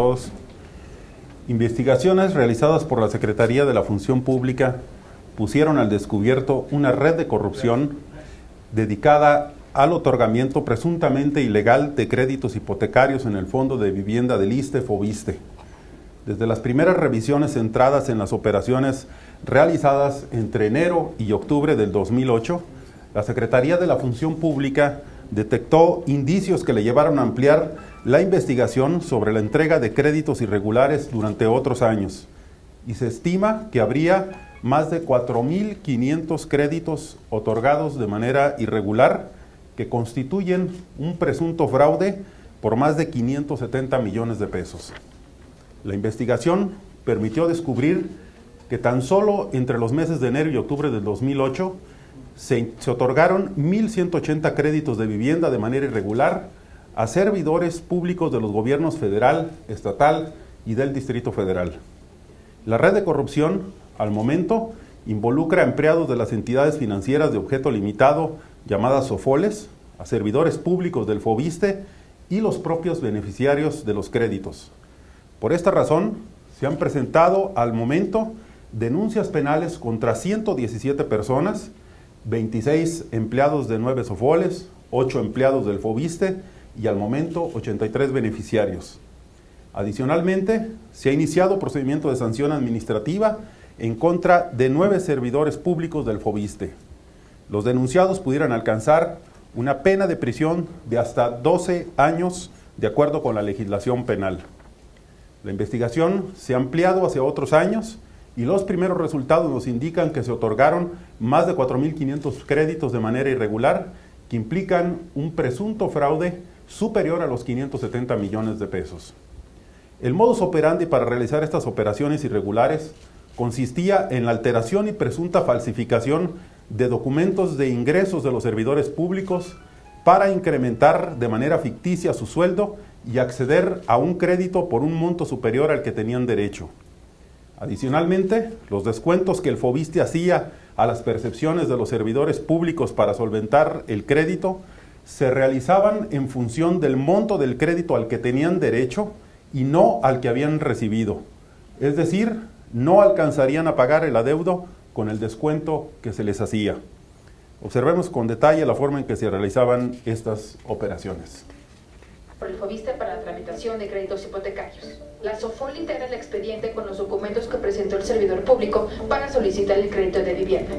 todos. Investigaciones realizadas por la Secretaría de la Función Pública pusieron al descubierto una red de corrupción dedicada al otorgamiento presuntamente ilegal de créditos hipotecarios en el Fondo de Vivienda del ISSSTE-FOVISSSTE. Desde las primeras revisiones centradas en las operaciones realizadas entre enero y octubre del 2008, la Secretaría de la Función Pública detectó indicios que le llevaron a ampliar la investigación sobre la entrega de créditos irregulares durante otros años, y se estima que habría más de 4.500 créditos otorgados de manera irregular que constituyen un presunto fraude por más de 570 millones de pesos. La investigación permitió descubrir que tan solo entre los meses de enero y octubre del 2008 se otorgaron 1.180 créditos de vivienda de manera irregular a servidores públicos de los gobiernos federal, estatal y del Distrito Federal. La red de corrupción, al momento, involucra a empleados de las entidades financieras de objeto limitado, llamadas SOFOLES, a servidores públicos del FOVISSSTE y los propios beneficiarios de los créditos. Por esta razón, se han presentado al momento denuncias penales contra 117 personas, 26 empleados de 9 SOFOLES, 8 empleados del FOVISSSTE y al momento 83 beneficiarios. Adicionalmente, se ha iniciado procedimiento de sanción administrativa en contra de 9 servidores públicos del FOVISSSTE. Los denunciados pudieran alcanzar una pena de prisión de hasta 12 años de acuerdo con la legislación penal. La investigación se ha ampliado hacia otros años y los primeros resultados nos indican que se otorgaron más de 4.500 créditos de manera irregular que implican un presunto fraude superior a los 570 millones de pesos. El modus operandi para realizar estas operaciones irregulares consistía en la alteración y presunta falsificación de documentos de ingresos de los servidores públicos para incrementar de manera ficticia su sueldo y acceder a un crédito por un monto superior al que tenían derecho. Adicionalmente, los descuentos que el FOVISSSTE hacía a las percepciones de los servidores públicos para solventar el crédito se realizaban en función del monto del crédito al que tenían derecho y no al que habían recibido. Es decir, no alcanzarían a pagar el adeudo con el descuento que se les hacía. Observemos con detalle la forma en que se realizaban estas operaciones. Por el FOVISSSTE para la tramitación de créditos hipotecarios. La SOFOL integra el expediente con los documentos que presentó el servidor público para solicitar el crédito de vivienda.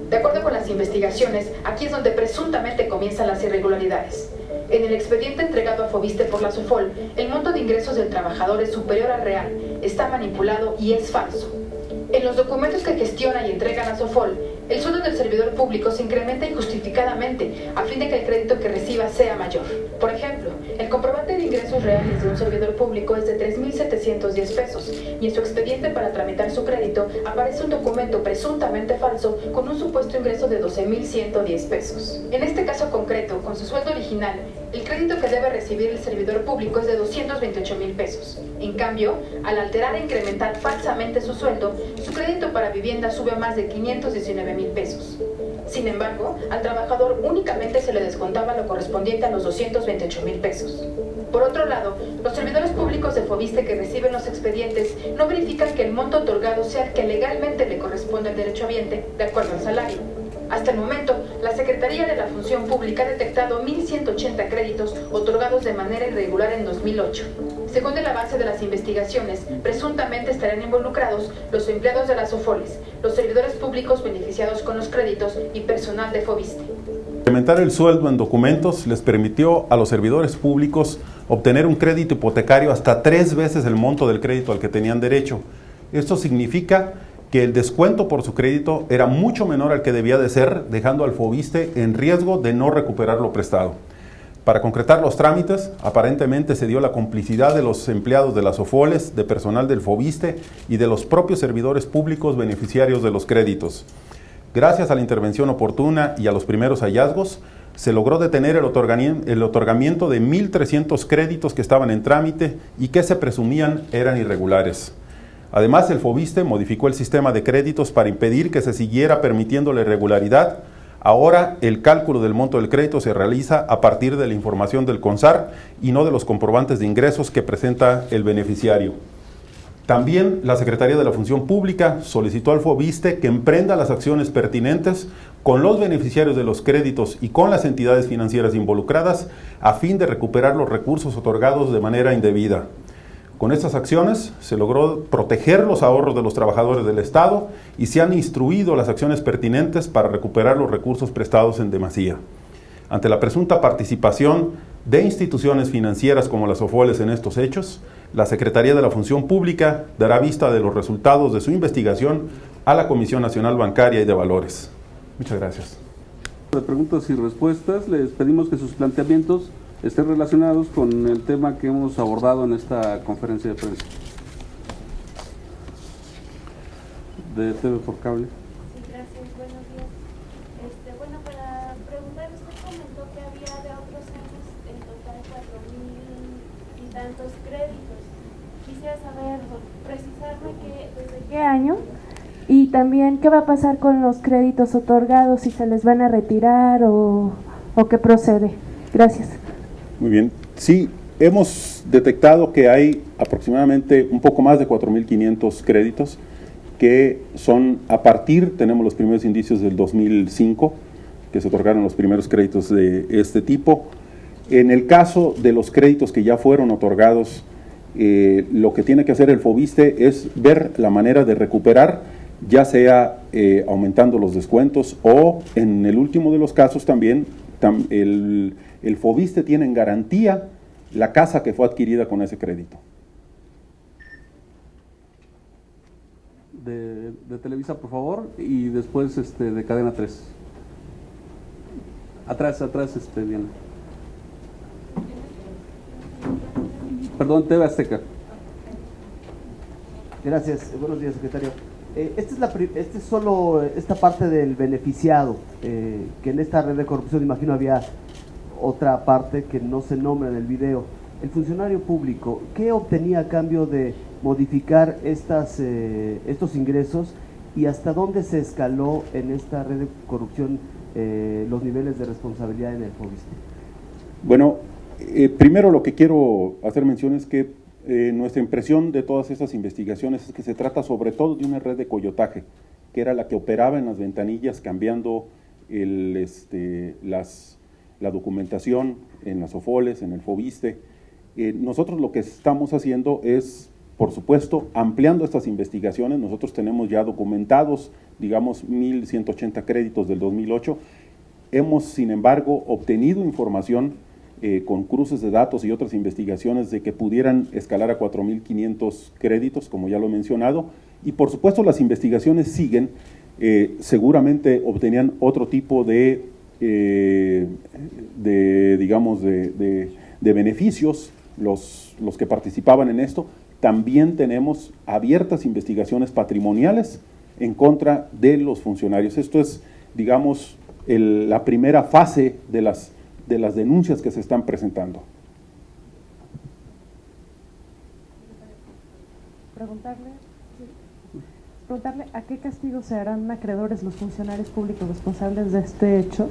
De acuerdo con las investigaciones, aquí es donde presuntamente comienzan las irregularidades. En el expediente entregado a FOVISSSTE por la SOFOL, el monto de ingresos del trabajador es superior al real, está manipulado y es falso. En los documentos que gestiona y entrega la SOFOL, el sueldo del servidor público se incrementa injustificadamente a fin de que el crédito que reciba sea mayor. Por ejemplo, el comprobante de ingresos reales de un servidor público es de 3.710 pesos y en su expediente para tramitar su crédito aparece un documento presuntamente falso con un supuesto ingreso de 12.110 pesos. En este caso concreto, con su sueldo original, el crédito que debe recibir el servidor público es de 228.000 pesos. En cambio, al alterar e incrementar falsamente su sueldo, su crédito para vivienda sube a más de 519.000 pesos. Sin embargo, al trabajador únicamente se le descontaba lo correspondiente a los 228.000 pesos. Por otro lado, los servidores públicos de FOVISSSTE que reciben los expedientes no verifican que el monto otorgado sea el que legalmente le corresponde al derechohabiente, de acuerdo al salario. Hasta el momento, la Secretaría de la Función Pública ha detectado 1.180 créditos otorgados de manera irregular en 2008. Según el avance de las investigaciones, presuntamente estarán involucrados los empleados de las SOFOLES, los servidores públicos beneficiados con los créditos y personal de FOVISSSTE. Incrementar el sueldo en documentos les permitió a los servidores públicos obtener un crédito hipotecario hasta 3 veces el monto del crédito al que tenían derecho. Esto significa que el descuento por su crédito era mucho menor al que debía de ser, dejando al FOVISSSTE en riesgo de no recuperar lo prestado. Para concretar los trámites, aparentemente se dio la complicidad de los empleados de las SOFOLES, de personal del FOVISSSTE y de los propios servidores públicos beneficiarios de los créditos. Gracias a la intervención oportuna y a los primeros hallazgos, se logró detener el otorgamiento de 1.300 créditos que estaban en trámite y que se presumían eran irregulares. Además, el FOVISSSTE modificó el sistema de créditos para impedir que se siguiera permitiendo la irregularidad, Ahora el cálculo del monto del crédito se realiza a partir de la información del CONSAR y no de los comprobantes de ingresos que presenta el beneficiario. También la Secretaría de la Función Pública solicitó al FOBISTE que emprenda las acciones pertinentes con los beneficiarios de los créditos y con las entidades financieras involucradas a fin de recuperar los recursos otorgados de manera indebida. Con estas acciones se logró proteger los ahorros de los trabajadores del Estado y se han instruido las acciones pertinentes para recuperar los recursos prestados en demasía. Ante la presunta participación de instituciones financieras como las SOFOLES en estos hechos, la Secretaría de la Función Pública dará vista de los resultados de su investigación a la Comisión Nacional Bancaria y de Valores. Muchas gracias. De preguntas y respuestas, les pedimos que sus planteamientos estén relacionados con el tema que hemos abordado en esta conferencia de prensa. De TV por Cable. Sí, gracias. Buenos días. Bueno, para preguntar, usted comentó que había de otros años en total 4,000 y tantos créditos. Quisiera saber, precisarme desde qué año y también qué va a pasar con los créditos otorgados, si se les van a retirar o qué procede. Gracias. Muy bien. Sí, hemos detectado que hay aproximadamente un poco más de 4.500 créditos que son a partir, tenemos los primeros indicios del 2005, que se otorgaron los primeros créditos de este tipo. En el caso de los créditos que ya fueron otorgados, lo que tiene que hacer el FOBISTE es ver la manera de recuperar, ya sea aumentando los descuentos o, en el último de los casos también, el FOBISTE tiene en garantía la casa que fue adquirida con ese crédito. De Televisa, por favor, y después de Cadena 3. Atrás, Diana. Perdón, TV Azteca. Gracias, buenos días, secretario. Este es solo esta parte del beneficiado, que en esta red de corrupción, imagino, había otra parte que no se nombra en el video. El funcionario público, ¿qué obtenía a cambio de modificar estos ingresos y hasta dónde se escaló en esta red de corrupción los niveles de responsabilidad en el FOBISTE? Bueno, primero lo que quiero hacer mención es que nuestra impresión de todas estas investigaciones es que se trata sobre todo de una red de coyotaje, que era la que operaba en las ventanillas cambiando la documentación en las SOFOLES, en el FOBISTE. Nosotros lo que estamos haciendo es, por supuesto, ampliando estas investigaciones. Nosotros tenemos ya documentados, digamos, 1.180 créditos del 2008. Hemos, sin embargo, obtenido información con cruces de datos y otras investigaciones de que pudieran escalar a 4.500 créditos, como ya lo he mencionado. Y, por supuesto, las investigaciones siguen. Seguramente obtenían otro tipo de beneficios los que participaban en esto. También tenemos abiertas investigaciones patrimoniales en contra de los funcionarios. Esto es, digamos, la primera fase de las denuncias que se están presentando. Preguntarle a qué castigo se harán acreedores los funcionarios públicos responsables de este hecho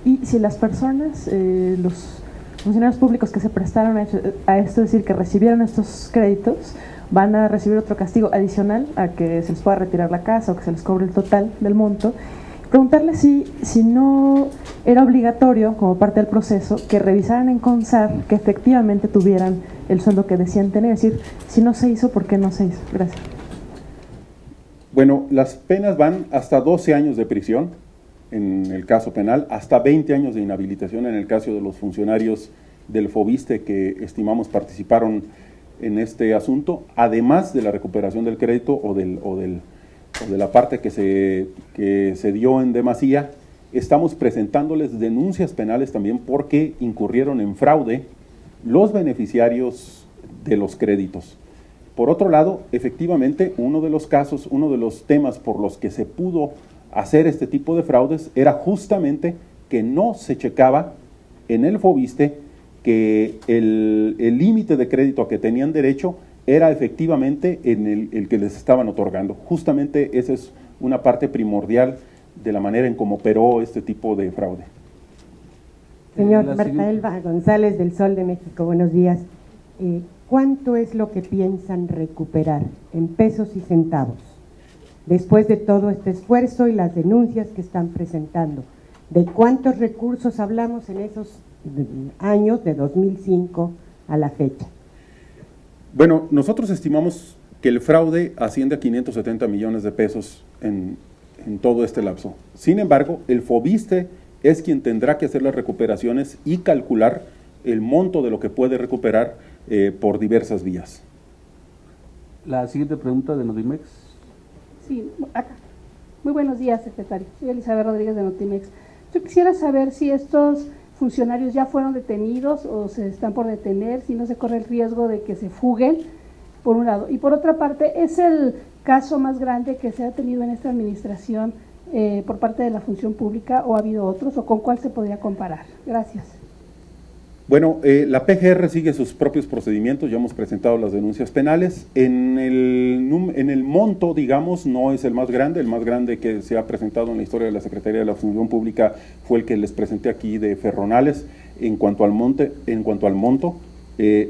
y si las personas, los funcionarios públicos que se prestaron a esto, es decir, que recibieron estos créditos, van a recibir otro castigo adicional a que se les pueda retirar la casa o que se les cobre el total del monto. Preguntarle si no era obligatorio, como parte del proceso, que revisaran en CONSAR que efectivamente tuvieran el sueldo que decían tener, es decir, si no se hizo, ¿por qué no se hizo? Gracias. Bueno, las penas van hasta 12 años de prisión en el caso penal, hasta 20 años de inhabilitación en el caso de los funcionarios del FOBISTE que estimamos participaron en este asunto, además de la recuperación del crédito o de la parte que se dio en demasía. Estamos presentándoles denuncias penales también porque incurrieron en fraude los beneficiarios de los créditos. Por otro lado, efectivamente, uno de los temas por los que se pudo hacer este tipo de fraudes era justamente que no se checaba en el FOBISTE que el límite de crédito a que tenían derecho era efectivamente en el que les estaban otorgando. Justamente esa es una parte primordial de la manera en cómo operó este tipo de fraude. Señor La Marta siguiente. Elba González del Sol de México, buenos días. ¿Cuánto es lo que piensan recuperar en pesos y centavos después de todo este esfuerzo y las denuncias que están presentando? ¿De cuántos recursos hablamos en esos años de 2005 a la fecha? Bueno, nosotros estimamos que el fraude asciende a 570 millones de pesos en todo este lapso. Sin embargo, el FOBISTE es quien tendrá que hacer las recuperaciones y calcular el monto de lo que puede recuperar por diversas vías. La siguiente pregunta de Notimex. Sí, acá. Muy buenos días, secretario. Soy Elizabeth Rodríguez de Notimex. Yo quisiera saber si estos funcionarios ya fueron detenidos o se están por detener, si no se corre el riesgo de que se fuguen, por un lado. Y por otra parte, ¿es el caso más grande que se ha tenido en esta administración por parte de la función pública o ha habido otros o con cuál se podría comparar? Gracias. Bueno, la PGR sigue sus propios procedimientos, ya hemos presentado las denuncias penales. En el monto, digamos, no es el más grande que se ha presentado en la historia de la Secretaría de la Función Pública fue el que les presenté aquí de Ferronales. En cuanto al monto,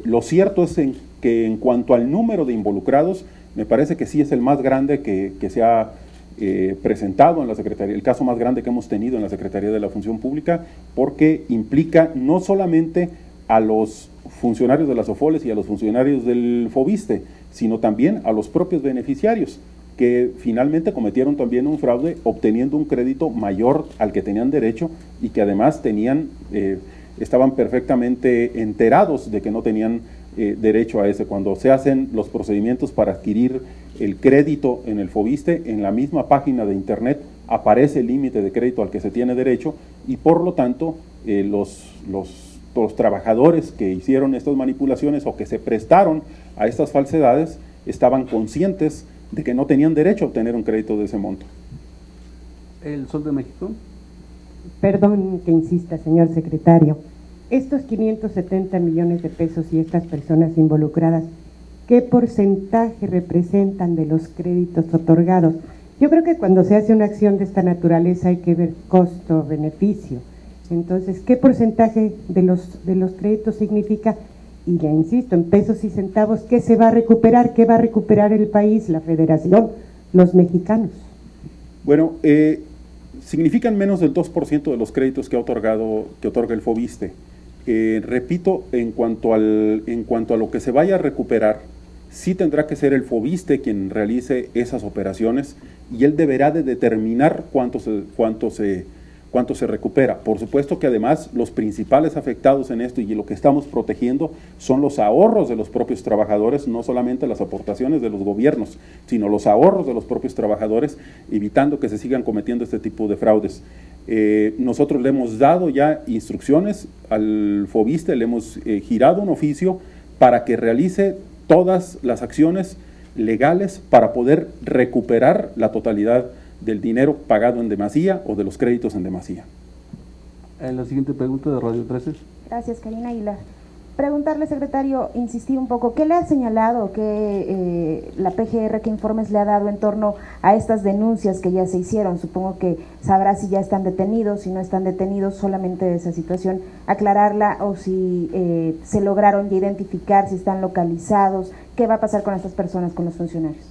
lo cierto es que en cuanto al número de involucrados, me parece que sí es el más grande que se ha presentado en la Secretaría, el caso más grande que hemos tenido en la Secretaría de la Función Pública, porque implica no solamente a los funcionarios de las OFOLES y a los funcionarios del FOBISTE, sino también a los propios beneficiarios, que finalmente cometieron también un fraude obteniendo un crédito mayor al que tenían derecho y que además estaban perfectamente enterados de que no tenían derecho a ese. Cuando se hacen los procedimientos para adquirir el crédito en el FOBISTE, en la misma página de internet aparece el límite de crédito al que se tiene derecho y por lo tanto los trabajadores que hicieron estas manipulaciones o que se prestaron a estas falsedades estaban conscientes de que no tenían derecho a obtener un crédito de ese monto. El Sol de México. Perdón que insista, señor secretario. Estos 570 millones de pesos y estas personas involucradas, ¿qué porcentaje representan de los créditos otorgados? Yo creo que cuando se hace una acción de esta naturaleza hay que ver costo-beneficio. Entonces, ¿qué porcentaje de los créditos significa? Y ya insisto, en pesos y centavos, ¿qué se va a recuperar? ¿Qué va a recuperar el país, la federación, los mexicanos? Bueno, significan menos del 2% de los créditos que otorga el FOBISTE. Repito, en cuanto a lo que se vaya a recuperar, sí tendrá que ser el FOBISTE quien realice esas operaciones y él deberá de determinar cuánto se recupera. Por supuesto que además los principales afectados en esto y lo que estamos protegiendo son los ahorros de los propios trabajadores, no solamente las aportaciones de los gobiernos, sino los ahorros de los propios trabajadores, evitando que se sigan cometiendo este tipo de fraudes. Nosotros le hemos dado ya instrucciones al FOBISTE, le hemos girado un oficio para que realice todas las acciones legales para poder recuperar la totalidad del dinero pagado en demasía o de los créditos en demasía. La siguiente pregunta de Radio 13. Gracias, Karina Aguilar. Preguntarle, secretario, insistir un poco, ¿qué le ha señalado la PGR, qué informes le ha dado en torno a estas denuncias que ya se hicieron? Supongo que sabrá si ya están detenidos, si no están detenidos, solamente de esa situación, aclararla, o si se lograron ya identificar, si están localizados, ¿qué va a pasar con estas personas, con los funcionarios?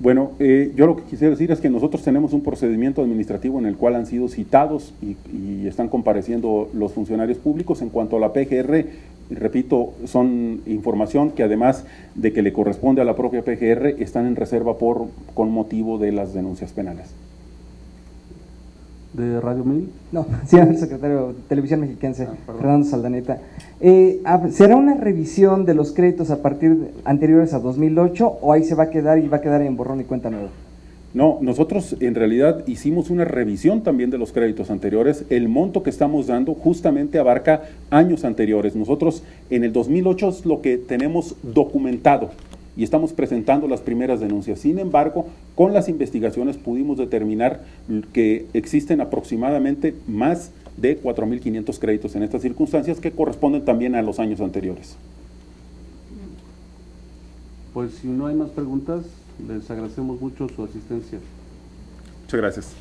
Bueno, yo lo que quisiera decir es que nosotros tenemos un procedimiento administrativo en el cual han sido citados y están compareciendo los funcionarios públicos. En cuanto a la PGR, repito, son información que además de que le corresponde a la propia PGR, están en reserva con motivo de las denuncias penales. ¿De Radio 1000? No, señor secretario, Televisión Mexiquense, Fernando Saldaneta. ¿Será una revisión de los créditos a partir anteriores a 2008 o ahí se va a quedar y va a quedar en borrón y cuenta nueva? No, nosotros en realidad hicimos una revisión también de los créditos anteriores. El monto que estamos dando justamente abarca años anteriores. Nosotros en el 2008 es lo que tenemos documentado y estamos presentando las primeras denuncias. Sin embargo, con las investigaciones pudimos determinar que existen aproximadamente más de 4.500 créditos en estas circunstancias que corresponden también a los años anteriores. Pues si no hay más preguntas, les agradecemos mucho su asistencia. Muchas gracias.